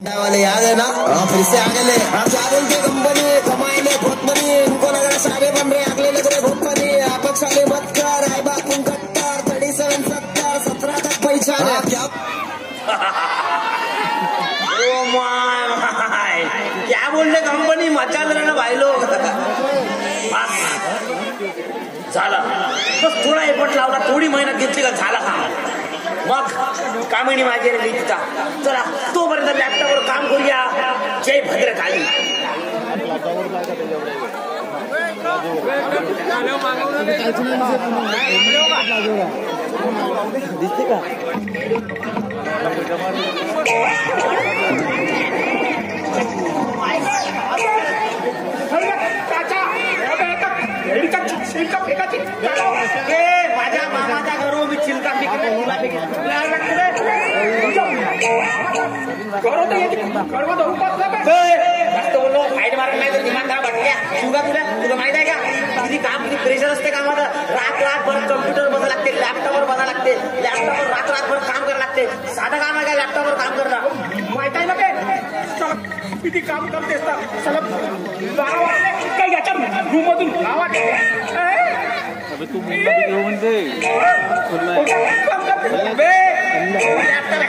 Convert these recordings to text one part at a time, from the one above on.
वाले याद है ना? फिर से आगे ले क्या बोलते कंपनी कमाएले बहुत बनी इनको लग रहा सारे बन रहे अगले लग रहे बहुत बनी आपक साले मत कर आई बात तुम कट्टर 37 70 17 तक पहचान है क्या? ओ माय क्या बोलले कंपनी मजा जरा ना भाई लोग बस झालं बस थोडा एफर्ट लावला थोडी मेहनत घेतली का झाला काम मग कामिनी माझी मी तिचा चला तोपर्यंत लॅपटॉपवर काम करूया जय भद्रकाली दिसते का माझ्या मामाच्या घरून मी चिलका फाईट मारत नाही तर दिमाग खराब वाटल्या तुला माहित आहे का किती काम किती प्रेशर असते कामाचं रातभर कम्प्युटर बसा लागते लॅपटॉपवर बसा लागते लॅपटॉपवर रातभर काम करायला लागते साधं काम आहे का लॅपटॉपवर काम करणं माहित आहे ना काय किती काम करते सलग 12 वाजले काही याच्या रूम मधून आवाज तू म्हणजे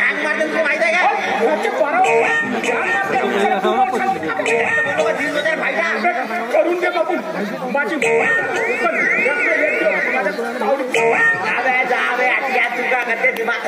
हँग मारते तुला माहित आहे का करून दे बापू माझी जावे आठ्या तुका करते दिमाग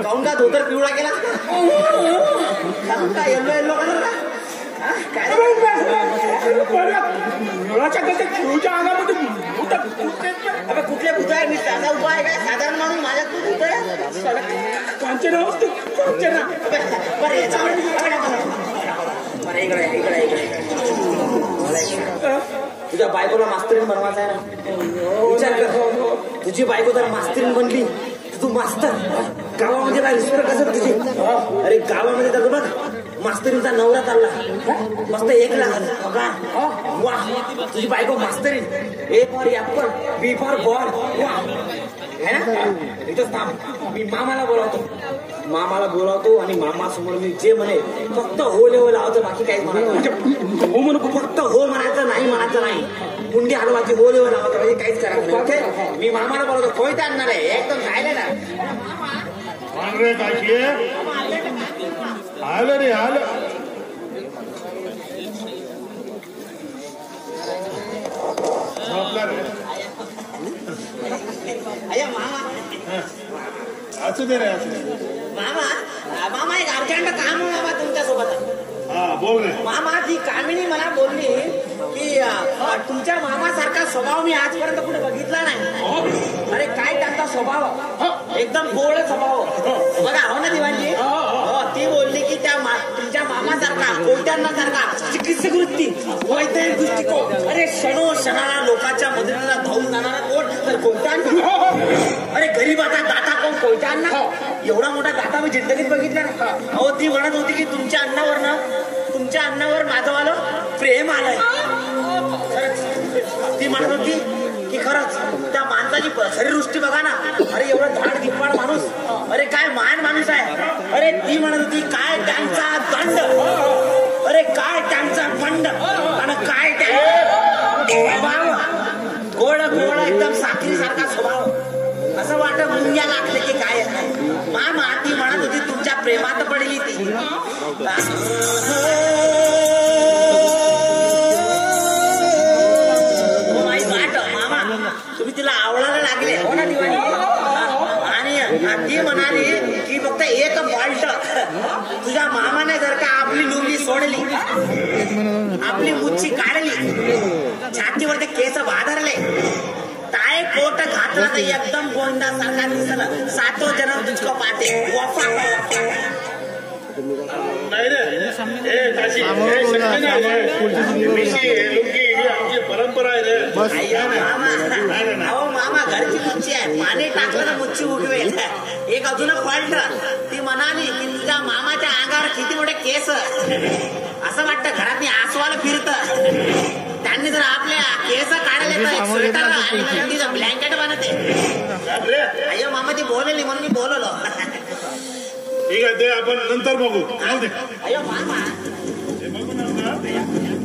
गाऊन का धोतर पिवळा केला का येलो येलो कुठल्या भूत आहे मी साधा उभा आहे का साधारण माणूस माझ्यात तू भूत आहे तुझ्या बायकोला मास्तरीन बनवायचा आहे ना विचार कर तुझी बायको जर मास्तरीन बनली तू मास्तर गावामध्ये काय रिस्पेक्ट कसं तुझी अरे गावामध्ये तर बघ मास्तरींचा नवरा चालला मस्त 1 लाख पगार वा तुझी बायको मास्तरीन A for apple B for ball वा है ना इथंच थांब मी मामाला बोलावतो आणि मामा समोर मी जे म्हणे फक्त हो लेवल लावायचं बाकी काहीच म्हणायचं हो म्हणू फक्त हो म्हणायचं नाही मुंडी हलवायची हो लेवल लावायचं म्हणजे काहीच करायचं ओके मी मामाला बोलवतो कोयता आणणार आहे एकदम राहिले ना रे काय आलं रे आलं अय्या मामा असू दे रे मामा एक अर्जंट काम आहे बाबा तुमच्या सोबत हा बोल रे मामा ती कामिनी मला बोलली की तुमच्या मामासारखा स्वभाव मी आजपर्यंत कुठे बघितला नाही अरे काय त्यांचा स्वभाव एकदम गोड स्वभाव बघा हो ना दिवाणजी ती बोलली की त्या तुमच्या मामासारखा कोयत्यांना चिकित्सक वृत्ती वैद्यक दृष्टिकोन अरे क्षणोक्षणाला लोकांच्या मदतीला धावून जाणारा कोण तर कोयत्यांना अरे गरीबाचा दाता कोण कोयत्यांना एवढा मोठा दाता मी जिंदगीत बघितला ना अहो ती म्हणत होती की तुमच्या अन्नावर माझं वालं प्रेम आलंय खरंच ती म्हणत होती की खरंच त्या माणसाची शरीरवृष्टी बघा ना, अरे एवढं झाड धिप्पाड माणूस, अरे काय महान माणूस आहे. अरे ती म्हणत होती काय त्यांचा दंड, अरे काय त्यांचा फंड आणि काय स्वभाव, गोड गोड एकदम साखरी सारखा स्वभाव, असं वाटत मुंग्या लागले की काय. मामा ती म्हणत होती तुमच्या प्रेमात पडली ती. तुम्ही तिला आवडायला लागले हो ना दिवाळी. आणि ती म्हणाली की फक्त एक फॉल्ट, तुझ्या मामाने जर का आपली लुंगी सोडली, आपली मुच्छी काढली, छातीवर ते केस भादरले, टाय कोट घातला तर एकदम गोंदा सारखा दिसलं, सातो जन्म तुझको पाते वफा. नाही रे काशी आमची परंपरा आहे रे. मामा घरची मुच्छी आहे, पाणी टाकलं तर मुच्छी उठवेल. एक अजून फॉल्ट, ती म्हणाली की तुझ्या मामाच्या अंगावर किती मोठे केस, असं वाटतं घरात आसवाला फिरत. त्यांनी जर आपल्या केस काढले तर स्वेटर आणि तिचं ब्लँकेट बनते. अय्यो मामा ती बोलली म्हणून मी बोलवलो. ठीक आहे ते आपण नंतर बघू. अय्यो मामा